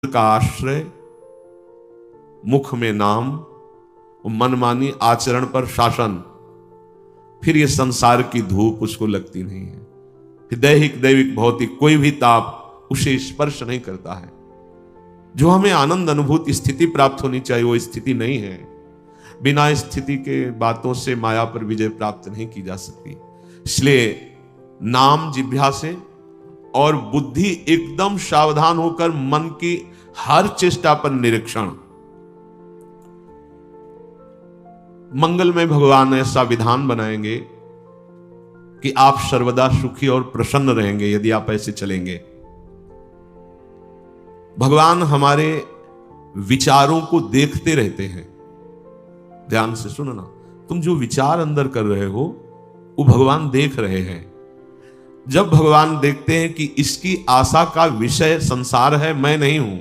का आश्रय, मुख में नाम, मनमानी आचरण पर शासन, फिर ये संसार की धूप उसको लगती नहीं है। फिर दैहिक दैविक भौतिक कोई भी ताप उसे स्पर्श नहीं करता है। जो हमें आनंद अनुभूति स्थिति प्राप्त होनी चाहिए वो स्थिति नहीं है। बिना स्थिति के बातों से माया पर विजय प्राप्त नहीं की जा सकती। इसलिए नाम जिह्वा से और बुद्धि एकदम सावधान होकर मन की हर चेष्टा पर निरीक्षण। मंगल में भगवान ऐसा विधान बनाएंगे कि आप सर्वदा सुखी और प्रसन्न रहेंगे यदि आप ऐसे चलेंगे। भगवान हमारे विचारों को देखते रहते हैं। ध्यान से सुनो ना, तुम जो विचार अंदर कर रहे हो वो भगवान देख रहे हैं। जब भगवान देखते हैं कि इसकी आशा का विषय संसार है, मैं नहीं हूं,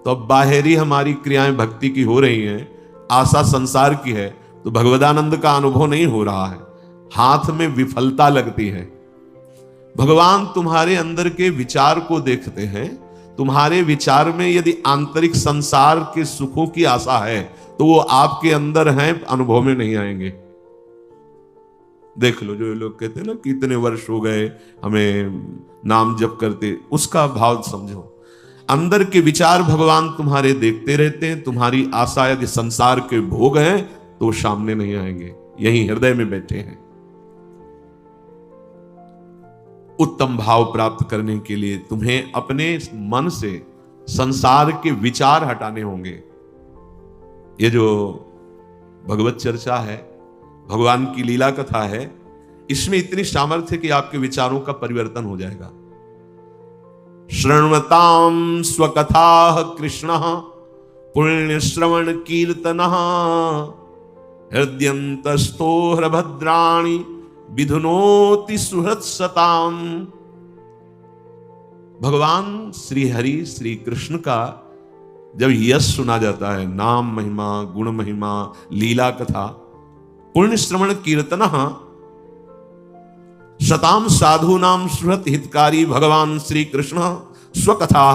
तो अब बाहरी हमारी क्रियाएं भक्ति की हो रही हैं, आशा संसार की है, तो भगवदानंद का अनुभव नहीं हो रहा है, हाथ में विफलता लगती है। भगवान तुम्हारे अंदर के विचार को देखते हैं। तुम्हारे विचार में यदि आंतरिक संसार के सुखों की आशा है तो वो आपके अंदर हैं, अनुभव में नहीं आएंगे। देख लो, जो लोग कहते हैं ना कि इतने वर्ष हो गए हमें नाम जप करते, उसका भाव समझो। अंदर के विचार भगवान तुम्हारे देखते रहते हैं। तुम्हारी आशा यदि संसार के भोग हैं तो सामने नहीं आएंगे, यही हृदय में बैठे हैं। उत्तम भाव प्राप्त करने के लिए तुम्हें अपने मन से संसार के विचार हटाने होंगे। ये जो भगवत चर्चा है, भगवान की लीला कथा है, इसमें इतनी सामर्थ्य कि आपके विचारों का परिवर्तन हो जाएगा। श्रृण्वतां स्वकथा कृष्ण पुण्य श्रवण कीर्तन हृदयंतस्थो हरभद्राणि विधुनोति सुहृत्सताम। भगवान श्री हरि श्री कृष्ण का जब यश सुना जाता है, नाम महिमा, गुण महिमा, लीला कथा, पुण्य श्रवण कीर्तन शताम साधूनाम सुहृत हितकारी भगवान श्री कृष्ण स्वकथा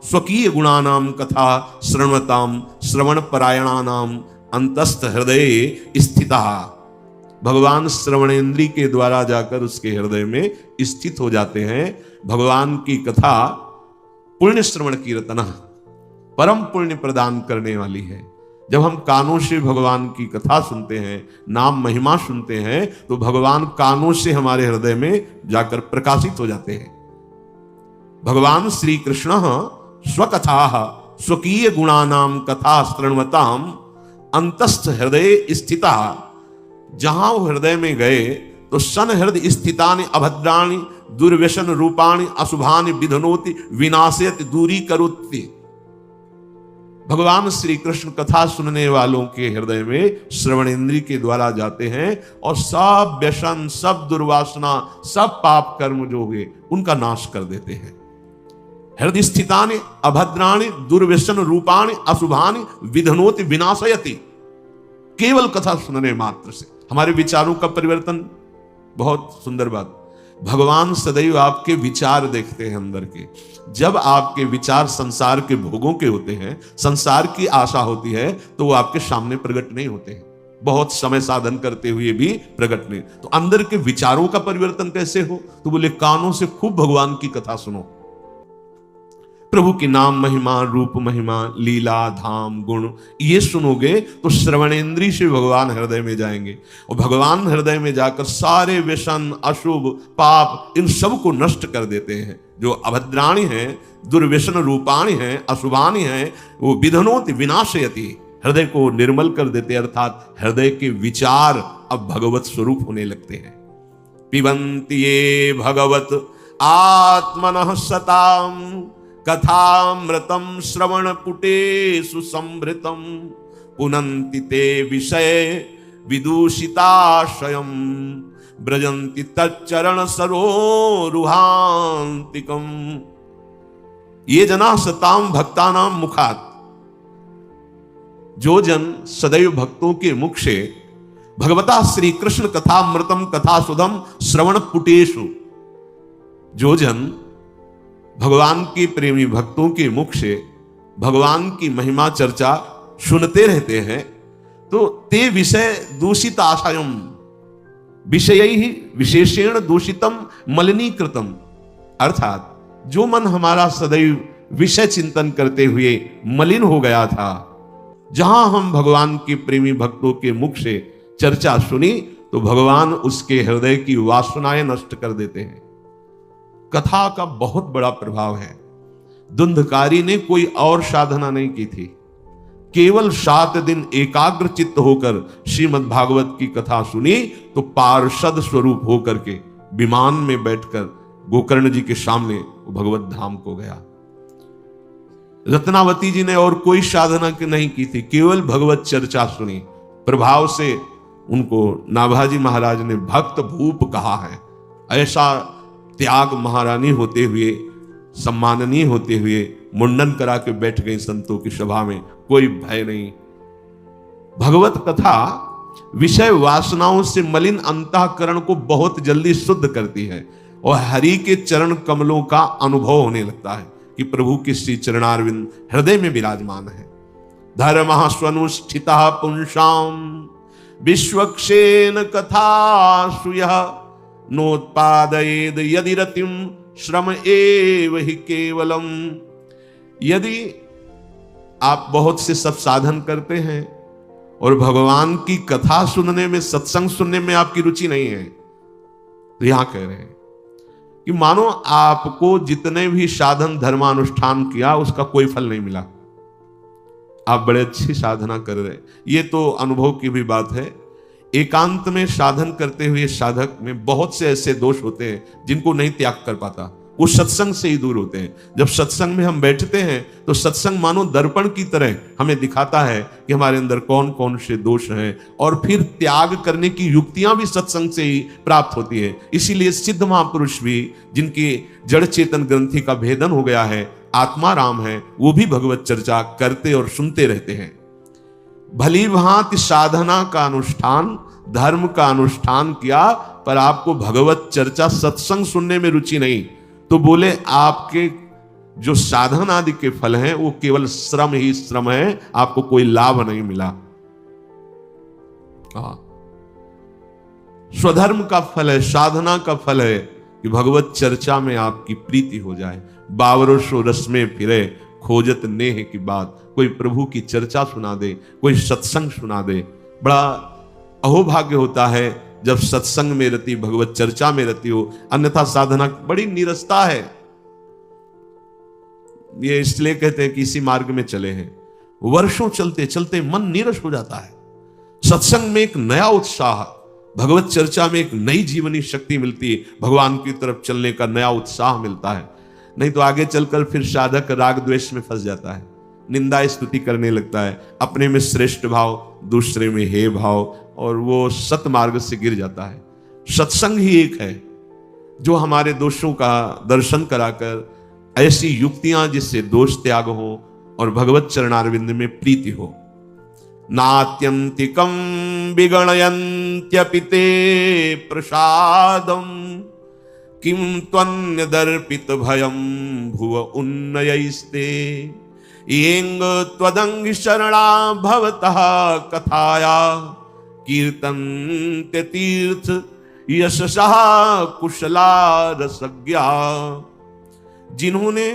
स्वकीय गुणानाम कथा श्रवणताम श्रवण परायणानाम अंतस्थ हृदय स्थिता। भगवान श्रवणेन्द्री के द्वारा जाकर उसके हृदय में स्थित हो जाते हैं। भगवान की कथा पुण्य श्रवण कीर्तन परम पुण्य प्रदान करने वाली है। जब हम कानों से भगवान की कथा सुनते हैं, नाम महिमा सुनते हैं, तो भगवान कानों से हमारे हृदय में जाकर प्रकाशित हो जाते हैं। भगवान श्री कृष्ण स्वकथा स्वकीय गुणानाम कथा श्रृण्वताम अंतस्थ हृदय स्थिता। जहां वो हृदय में गए तो सन हृदय स्थितानि अभद्राणि दुर्व्यसन रूपाणि अशुभानि विधनोति विनाशयति दूरी करोति। भगवान श्री कृष्ण कथा सुनने वालों के हृदय में श्रवणेन्द्री के द्वारा जाते हैं और सब व्यसन, सब दुर्वासना, सब पाप कर्म जो हुए उनका नाश कर देते हैं। हृदय स्थितानि अभद्राणि दुर्व्यसन रूपाणि अशुभानि विधनोति विनाशयति। केवल कथा सुनने मात्र से हमारे विचारों का परिवर्तन। बहुत सुंदर बात, भगवान सदैव आपके विचार देखते हैं अंदर के। जब आपके विचार संसार के भोगों के होते हैं, संसार की आशा होती है, तो वो आपके सामने प्रकट नहीं होते हैं। बहुत समय साधन करते हुए भी प्रकट नहीं। तो अंदर के विचारों का परिवर्तन कैसे हो? तो बोले कानों से खूब भगवान की कथा सुनो। प्रभु की नाम महिमा, रूप महिमा, लीला, धाम, गुण, ये सुनोगे तो श्रवणेन्द्री से भगवान हृदय में जाएंगे और भगवान हृदय में जाकर सारे व्यसन, अशुभ, पाप, इन सब को नष्ट कर देते हैं। जो अभद्राणी हैं, दुर्व्यसन रूपाणी हैं, अशुभानी हैं, वो विधनोति विनाशयति, हृदय को निर्मल कर देते, अर्थात हृदय के विचार अब भगवत स्वरूप होने लगते हैं। पिबन्ति ये भगवत आत्मनः सताम कथामृतम श्रवण पुटेषु संभृतम पुनन्ति ते विषय विदूषिताशयम् ब्रजन्ति तच्चरण सरोरुहान्तिकम्। ये जना सताम भक्तानाम मुखात्। जो जन सदैव भक्तों के मुख से भगवता श्री कृष्ण कथामृतम कथा सुधम श्रवण पुटेषु, जो जन भगवान के प्रेमी भक्तों के मुख से भगवान की महिमा चर्चा सुनते रहते हैं तो ते विषय दूषित आशयम विषय ही विशेषण दूषितम मलिनीकृतम, अर्थात जो मन हमारा सदैव विषय चिंतन करते हुए मलिन हो गया था, जहां हम भगवान के प्रेमी भक्तों के मुख से चर्चा सुनी तो भगवान उसके हृदय की वासनाएं नष्ट कर देते हैं। कथा का बहुत बड़ा प्रभाव है। धुंधकारी ने कोई और साधना नहीं की थी, केवल 7 दिन एकाग्र चित्त होकर श्रीमद् भागवत की कथा सुनी तो पार्षद स्वरूप होकर के विमान में बैठकर गोकर्ण जी के सामने वो भगवत धाम को गया। रत्नावती जी ने और कोई साधना नहीं की थी, केवल भगवत चर्चा सुनी। प्रभाव से उनको नाभाजी महाराज ने भक्त भूप कहा है। ऐसा त्याग महारानी होते हुए, सम्माननीय होते हुए मुंडन करा के बैठ गई संतों की सभा में, कोई भय नहीं। भगवत कथा विषय वासनाओं से मलिन अंतःकरण को बहुत जल्दी शुद्ध करती है और हरि के चरण कमलों का अनुभव होने लगता है कि प्रभु के श्री चरणारविंद हृदय में विराजमान है। धर्मः स्वनुष्ठितः पुंसाम विश्वक्षेन कथासु यः नोत्पादयेद यदि रतिम श्रम एव हि केवलम। यदि आप बहुत से सब साधन करते हैं और भगवान की कथा सुनने में, सत्संग सुनने में आपकी रुचि नहीं है, तो यहां कह रहे हैं कि मानो आपको जितने भी साधन धर्मानुष्ठान किया उसका कोई फल नहीं मिला। आप बड़े अच्छी साधना कर रहे हैं, ये तो अनुभव की भी बात है। एकांत में साधन करते हुए साधक में बहुत से ऐसे दोष होते हैं जिनको नहीं त्याग कर पाता, वो सत्संग से ही दूर होते हैं। जब सत्संग में हम बैठते हैं तो सत्संग मानो दर्पण की तरह हमें दिखाता है कि हमारे अंदर कौन कौन से दोष हैं, और फिर त्याग करने की युक्तियां भी सत्संग से ही प्राप्त होती है। इसीलिए सिद्ध महापुरुष भी, जिनकी जड़ चेतन ग्रंथि का भेदन हो गया है, आत्मा राम है, वो भी भगवत चर्चा करते और सुनते रहते हैं। भली भांति साधना का अनुष्ठान, धर्म का अनुष्ठान किया, पर आपको भगवत चर्चा सत्संग सुनने में रुचि नहीं, तो बोले आपके जो साधन आदि के फल हैं वो केवल श्रम ही श्रम है, आपको कोई लाभ नहीं मिला। स्वधर्म का फल है, साधना का फल है कि भगवत चर्चा में आपकी प्रीति हो जाए। बावरों रस में फिरे खोजत नेह की बात, कोई प्रभु की चर्चा सुना दे, कोई सत्संग सुना दे। बड़ा अहोभाग्य होता है जब सत्संग में रति, भगवत चर्चा में रति हो, अन्यथा साधना बड़ी नीरसता है। ये इसलिए कहते हैं कि इसी मार्ग में चले हैं, वर्षों चलते चलते मन नीरस हो जाता है। सत्संग में एक नया उत्साह, भगवत चर्चा में एक नई जीवनी शक्ति मिलती है, भगवान की तरफ चलने का नया उत्साह मिलता है। नहीं तो आगे चलकर फिर साधक राग द्वेष में फंस जाता है, निंदा स्तुति करने लगता है, अपने में श्रेष्ठ भाव, दूसरे में हे भाव, और वो सत मार्ग से गिर जाता है। सत्संग ही एक है जो हमारे दोषों का दर्शन कराकर ऐसी युक्तियां जिससे दोष त्याग हो और भगवत चरणारविंद में प्रीति हो। नात्यंतिकम विगणयन्त्यपि ते प्रसादम किम त्वन्य दर्पित भयम भुव उन्नयैस्ते येंग त्वदंग शरणा भवतः कथाया कीर्तन ते तीर्थ यशसः कुशला रसज्ञा। जिन्होंने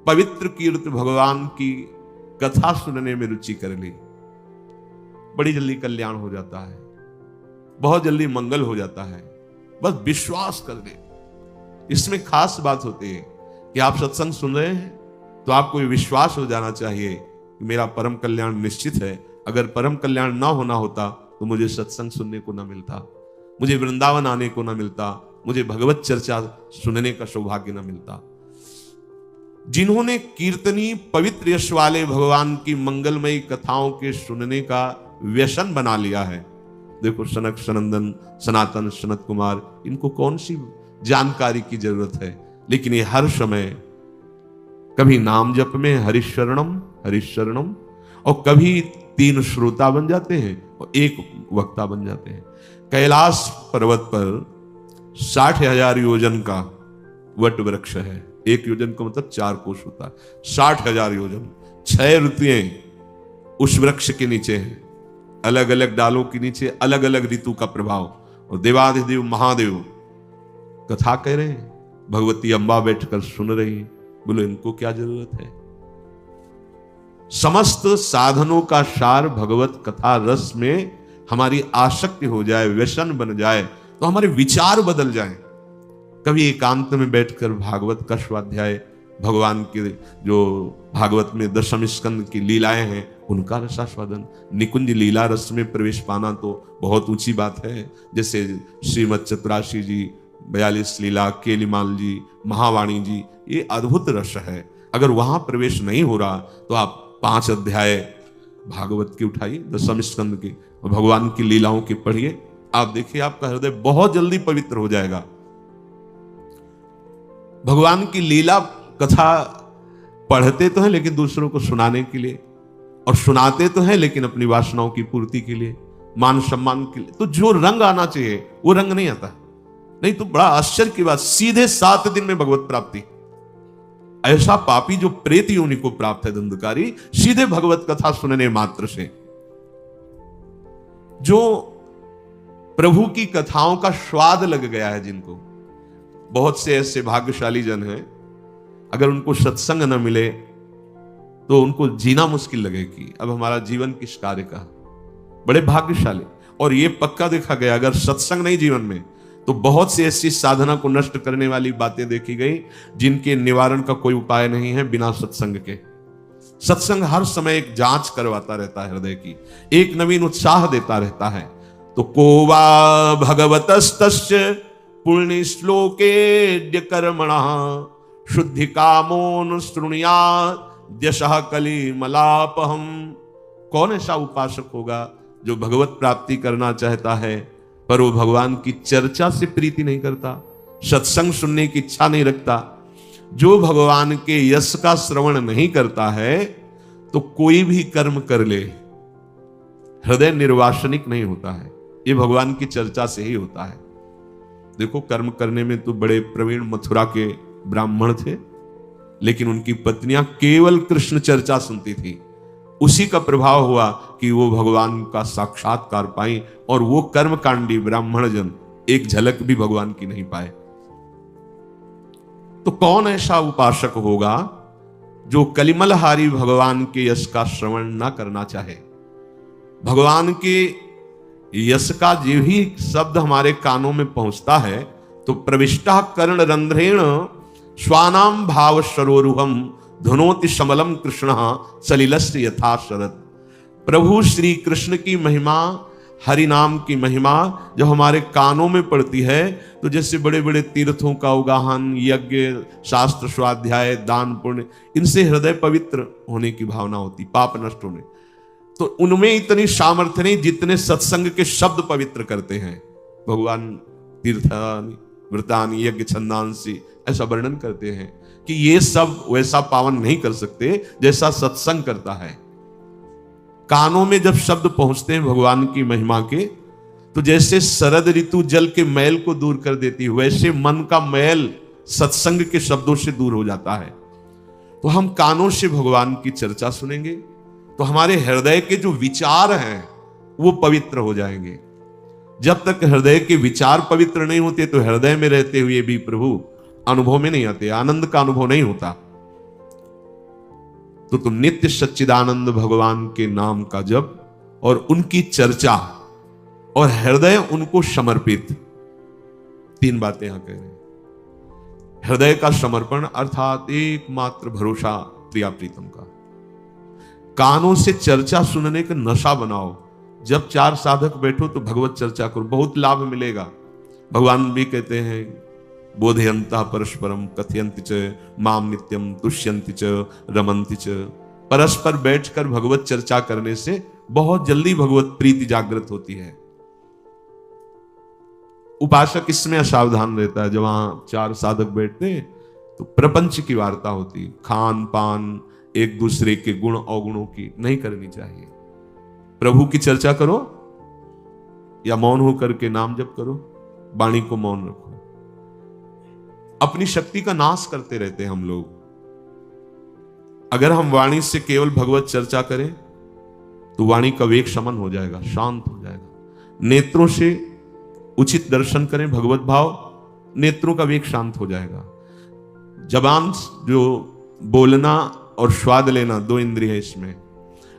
पवित्र कीर्त भगवान की कथा सुनने में रुचि कर ली, बड़ी जल्दी कल्याण हो जाता है, बहुत जल्दी मंगल हो जाता है। बस विश्वास कर ले। इसमें खास बात होती है कि आप सत्संग सुन रहे हैं तो आपको ये विश्वास हो जाना चाहिए कि मेरा परम कल्याण निश्चित है। अगर परम कल्याण ना होना होता तो मुझे सत्संग सुनने को ना मिलता, मुझे वृंदावन आने को ना मिलता, मुझे भगवत चर्चा सुनने का सौभाग्य ना मिलता। जिन्होंने कीर्तनी पवित्र यश वाले भगवान की मंगलमयी कथाओं के सुनने का व्यसन बना लिया है, देखो सनक सनंदन सनातन सनत कुमार, इनको कौन सी जानकारी की जरूरत है, लेकिन ये हर समय कभी नाम जप में हरिशरणम हरिशरणम, और कभी 3 श्रोता बन जाते हैं और 1 वक्ता बन जाते हैं। कैलाश पर्वत पर 60,000 योजन का वट वृक्ष है। 1 योजन का मतलब 4 कोस होता है, 60,000 योजन। 6 ऋतुएं उस वृक्ष के नीचे हैं, अलग अलग डालों के नीचे अलग अलग ऋतु का प्रभाव। और देवाधिदेव महादेव कथा कह रहे हैं, भगवती अम्बा बैठकर सुन रही हैं। बोलो इनको क्या जरूरत है? समस्त साधनों का सार भगवत कथा रस में हमारी आसक्ति हो जाए, व्यसन बन जाए, तो हमारे विचार बदल जाएं। कभी एकांत में बैठकर भागवत का स्वाध्याय, भगवान के जो भागवत में दशम स्कंद की लीलाएं हैं उनका रसास्वादन, निकुंज लीला रस में प्रवेश पाना तो बहुत ऊंची बात है। जैसे श्रीमद चतुराशी जी, 42 लीला, केलीमाल जी, महावाणी जी, ये अद्भुत रस है। अगर वहां प्रवेश नहीं हो रहा तो आप 5 अध्याय भागवत के उठाइए, दशम स्कंद के, और भगवान की लीलाओं के पढ़िए। आप देखिए आपका हृदय बहुत जल्दी पवित्र हो जाएगा। भगवान की लीला कथा पढ़ते तो हैं लेकिन दूसरों को सुनाने के लिए, और सुनाते तो हैं लेकिन अपनी वासनाओं की पूर्ति के लिए, मान सम्मान के लिए। तो जो रंग आना चाहिए वो रंग नहीं आता। नहीं तो बड़ा आश्चर्य की बात, सीधे 7 दिन में भगवत प्राप्ति। ऐसा पापी जो प्रेत योनि को प्राप्त है धंधकारी, सीधे भगवत कथा सुनने मात्र से। जो प्रभु की कथाओं का स्वाद लग गया है जिनको, बहुत से ऐसे भाग्यशाली जन हैं, अगर उनको सत्संग न मिले तो उनको जीना मुश्किल लगेगी। अब हमारा जीवन किस कार्य का? बड़े भाग्यशाली। और ये पक्का देखा गया, अगर सत्संग नहीं जीवन में तो बहुत सी ऐसी साधना को नष्ट करने वाली बातें देखी गई जिनके निवारण का कोई उपाय नहीं है बिना सत्संग के। सत्संग हर समय एक जांच करवाता रहता है हृदय की, एक नवीन उत्साह देता रहता है। तो कोवा भगवतस्तस्य पुण्य श्लोके कर्मणः शुद्धि कामोन शृणुयाद्यशः कलिमलापहम। कौन ऐसा उपासक होगा जो भगवत प्राप्ति करना चाहता है पर वो भगवान की चर्चा से प्रीति नहीं करता, सत्संग सुनने की इच्छा नहीं रखता, जो भगवान के यश का श्रवण नहीं करता है, तो कोई भी कर्म कर ले हृदय निर्वासनिक नहीं होता है। ये भगवान की चर्चा से ही होता है। देखो कर्म करने में तो बड़े प्रवीण मथुरा के ब्राह्मण थे, लेकिन उनकी पत्नियां केवल कृष्ण चर्चा सुनती थी। उसी का प्रभाव हुआ कि वो भगवान का साक्षात्कार पाई, और वो कर्मकांडी ब्राह्मण जन एक झलक भी भगवान की नहीं पाए। तो कौन ऐसा उपासक होगा जो कलिमलहारी भगवान के यश का श्रवण ना करना चाहे? भगवान के यश का जो ही शब्द हमारे कानों में पहुंचता है तो प्रविष्टा कर्ण रंध्रेण स्वानाम भाव सरोरुहम धुनोति समलम कृष्ण सलिलस्य यथा शरद। प्रभु श्री कृष्ण की महिमा, हरि नाम की महिमा जब हमारे कानों में पड़ती है तो जैसे बड़े बड़े तीर्थों का उगाहन, यज्ञ, शास्त्र स्वाध्याय, दान पुण्य, इनसे हृदय पवित्र होने की भावना होती, पाप नष्ट होने। तो उनमें इतनी सामर्थ्य नहीं जितने सत्संग के शब्द पवित्र करते हैं। भगवान तीर्थानि व्रतानि यज्ञ छंदांसी ऐसा वर्णन करते हैं कि ये सब वैसा पावन नहीं कर सकते जैसा सत्संग करता है। कानों में जब शब्द पहुंचते हैं भगवान की महिमा के, तो जैसे शरद ऋतु जल के मैल को दूर कर देती है, वैसे मन का मैल सत्संग के शब्दों से दूर हो जाता है। तो हम कानों से भगवान की चर्चा सुनेंगे तो हमारे हृदय के जो विचार हैं वो पवित्र हो जाएंगे। जब तक हृदय के विचार पवित्र नहीं होते तो हृदय में रहते हुए भी प्रभु अनुभव में नहीं आते, आनंद का अनुभव नहीं होता। तो तुम नित्य सच्चिदानंद भगवान के नाम का जप और उनकी चर्चा और हृदय उनको समर्पित, 3 बातें यहां कह रहे हैं। हृदय का समर्पण अर्थात एकमात्र भरोसा प्रिया प्रीतम का। कानों से चर्चा सुनने का नशा बनाओ। जब 4 साधक बैठो तो भगवत चर्चा करो, बहुत लाभ मिलेगा। भगवान भी कहते हैं बोधयंता परस्परम कथयन्ति च माम नित्यम तुष्यन्ति च रमन्ति च। परस्पर बैठकर भगवत चर्चा करने से बहुत जल्दी भगवत प्रीति जागृत होती है। उपासक इसमें असावधान रहता है। जब वहां 4 साधक बैठते हैं तो प्रपंच की वार्ता होती, खान पान, एक दूसरे के गुण अवगुणों की नहीं करनी चाहिए। प्रभु की चर्चा करो या मौन होकर के नाम जप करो, वाणी को मौन रखो। अपनी शक्ति का नाश करते रहते हैं हम लोग। अगर हम वाणी से केवल भगवत चर्चा करें तो वाणी का वेग शमन हो जाएगा, शांत हो जाएगा। नेत्रों से उचित दर्शन करें भगवत भाव, नेत्रों का वेग शांत हो जाएगा। जबान जो बोलना और स्वाद लेना, दो इंद्रिय है इसमें,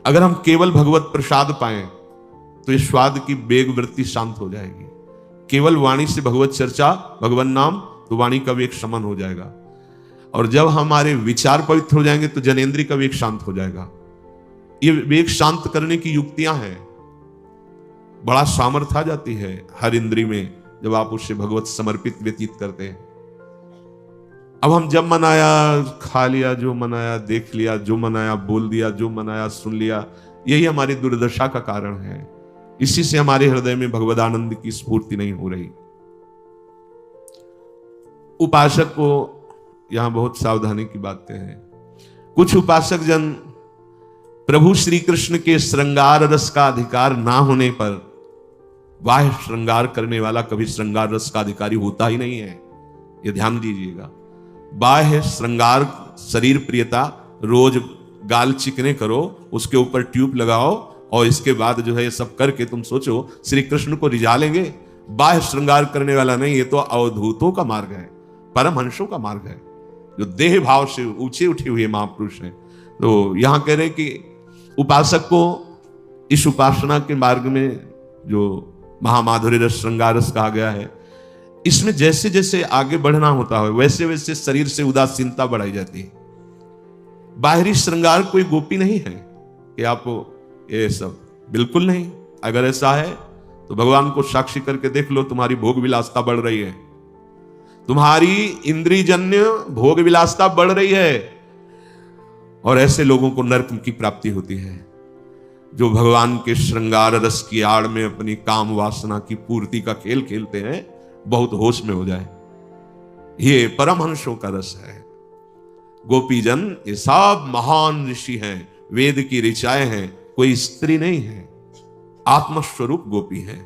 अगर हम केवल भगवत प्रसाद पाएं तो इस स्वाद की वेग वृत्ति शांत हो जाएगी। केवल वाणी से भगवत चर्चा, भगवान नाम, तो वाणी का वेग शमन हो जाएगा। और जब हमारे विचार पवित्र हो जाएंगे तो जनेंद्रिय का वेग शांत हो जाएगा। ये वेग शांत करने की युक्तियां हैं, बड़ा सामर्थ्य आ जाती है हर इंद्रिय में जब आप उससे भगवत समर्पित व्यतीत करते हैं। अब हम जब मनाया खा लिया, जो मनाया देख लिया, जो मनाया बोल दिया, जो मनाया सुन लिया, यही हमारी दुर्दशा का कारण है। इसी से हमारे हृदय में भगवद आनंद की स्फूर्ति नहीं हो रही। उपासक को यहां बहुत सावधानी की बातें हैं। कुछ उपासक जन प्रभु श्री कृष्ण के श्रृंगार रस का अधिकार ना होने पर, बाह्य श्रृंगार करने वाला कभी श्रृंगार रस का अधिकारी होता ही नहीं है, ये ध्यान दीजिएगा। बाह्य श्रृंगार, शरीर प्रियता, रोज गाल चिकने करो, उसके ऊपर ट्यूब लगाओ और इसके बाद जो है ये सब करके तुम सोचो श्री कृष्ण को रिझा लेंगे। बाह्य श्रृंगार करने वाला नहीं, ये तो अवधूतों का मार्ग है, परमहंसों का मार्ग है, जो देह भाव से ऊंचे उठे हुए महापुरुष हैं। तो यहां कह रहे कि उपासक को इस उपासना के मार्ग में जो महामाधुर्य रस, श्रृंगार रस कहा गया है, इसमें जैसे जैसे आगे बढ़ना होता है वैसे वैसे शरीर से उदासीनता बढ़ाई जाती है। बाहरी श्रृंगार कोई गोपी नहीं है कि आपको ये सब, बिल्कुल नहीं। अगर ऐसा है तो भगवान को साक्षी करके देख लो, तुम्हारी भोग विलासता बढ़ रही है, तुम्हारी इंद्रियजन्य भोग विलासता बढ़ रही है। और ऐसे लोगों को नरक की प्राप्ति होती है जो भगवान के श्रृंगार रस की आड़ में अपनी काम वासना की पूर्ति का खेल खेलते हैं। बहुत होश में हो जाए, ये परमहंसों का रस है। गोपीजन ये सब महान ऋषि हैं, वेद की ऋचाएं हैं, कोई स्त्री नहीं है, आत्मस्वरूप गोपी हैं।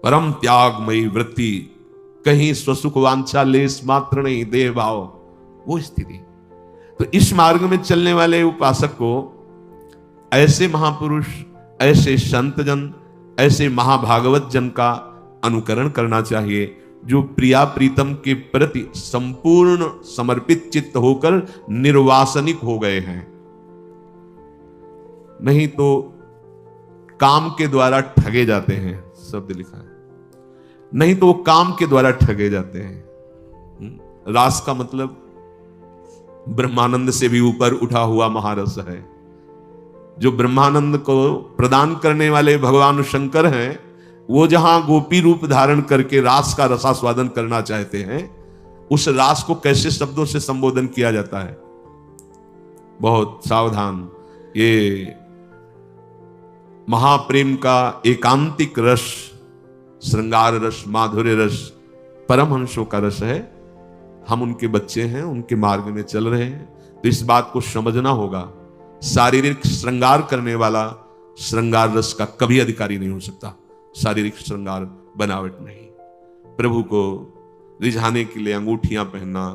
परम त्यागमयी वृत्ति, कहीं स्वसुख वांछा लेस मात्र नहीं, देह भाव, वो स्थिति। तो इस मार्ग में चलने वाले उपासक को ऐसे महापुरुष, ऐसे संत जन, ऐसे महाभागवत जन का अनुकरण करना चाहिए जो प्रिया प्रीतम के प्रति संपूर्ण समर्पित चित्त होकर निर्वासनिक हो गए हैं। नहीं तो काम के द्वारा ठगे जाते हैं, शब्द लिखा है, नहीं तो वो काम के द्वारा ठगे जाते हैं। रास का मतलब ब्रह्मानंद से भी ऊपर उठा हुआ महारस है। जो ब्रह्मानंद को प्रदान करने वाले भगवान शंकर हैं, वो जहां गोपी रूप धारण करके रास का रसास्वादन करना चाहते हैं, उस रास को कैसे शब्दों से संबोधन किया जाता है, बहुत सावधान। ये महाप्रेम का एकांतिक रस, श्रृंगार रस, माधुर्य रस, परमहंसों का रस है। हम उनके बच्चे हैं, उनके मार्ग में चल रहे हैं, तो इस बात को समझना होगा। शारीरिक श्रृंगार करने वाला श्रृंगार रस का कभी अधिकारी नहीं हो सकता। शारीरिक श्रृंगार बनावट नहीं। प्रभु को रिझाने के लिए अंगूठियां पहनना,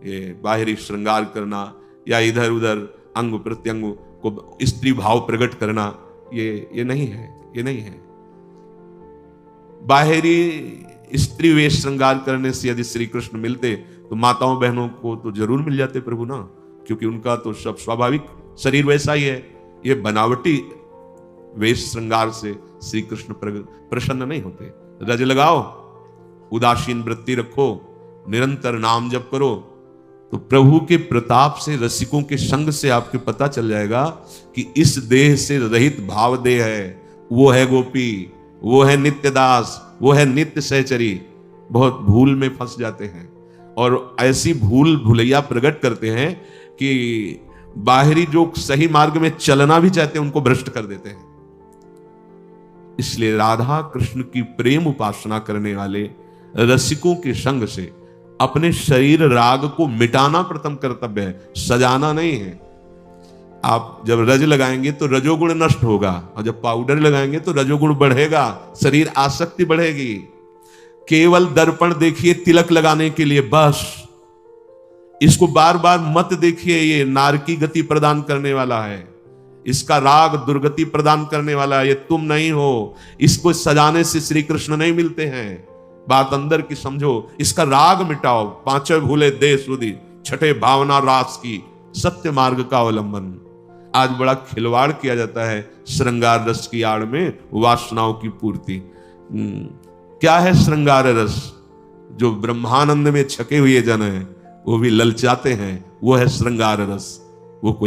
ये बाहरी श्रृंगार करना, या इधर उधर अंग प्रत्यंग को स्त्री भाव प्रकट करना, ये नहीं है, ये नहीं है। बाहरी स्त्री वेश श्रृंगार करने से यदि श्री कृष्ण मिलते तो माताओं बहनों को तो जरूर मिल जाते प्रभु ना, क्योंकि उनका तो सब स्वाभाविक शरीर वैसा ही है। ये बनावटी वेश श्रृंगार से श्री कृष्ण प्रसन्न नहीं होते। रज लगाओ, उदासीन वृत्ति रखो, निरंतर नाम जप करो, तो प्रभु के प्रताप से, रसिकों के संग से आपके पता चल जाएगा कि इस देह से रहित भाव देह है, वो है गोपी, वो है नित्य दास, वो है नित्य सहचरी। बहुत भूल में फंस जाते हैं और ऐसी भूल भुलैया प्रकट करते हैं कि बाहरी जो सही मार्ग में चलना भी चाहते हैं उनको भ्रष्ट कर देते हैं। इसलिए राधा कृष्ण की प्रेम उपासना करने वाले रसिकों के संग से अपने शरीर राग को मिटाना प्रथम कर्तव्य है, सजाना नहीं है। आप जब रज लगाएंगे तो रजोगुण नष्ट होगा, और जब पाउडर लगाएंगे तो रजोगुण बढ़ेगा, शरीर आसक्ति बढ़ेगी। केवल दर्पण देखिए तिलक लगाने के लिए, बस इसको बार बार मत देखिए, ये नार की गति प्रदान करने वाला है, इसका राग दुर्गति प्रदान करने वाला है, ये तुम नहीं हो। इसको सजाने से श्री कृष्ण नहीं मिलते हैं, बात अंदर की समझो। इसका राग मिटाओ, पांचों भूले देश सुधी, छठे भावना रास की, सत्य मार्ग का अवलंबन। आज बड़ा खिलवाड़ किया जाता है श्रृंगार रस की आड़ में, वासनाओं की पूर्ति। क्या है श्रृंगार रस? जो ब्रह्मानंद में छके हुए जन हैं वो भी ललचाते हैं, वो है श्रृंगार रस। वो कोई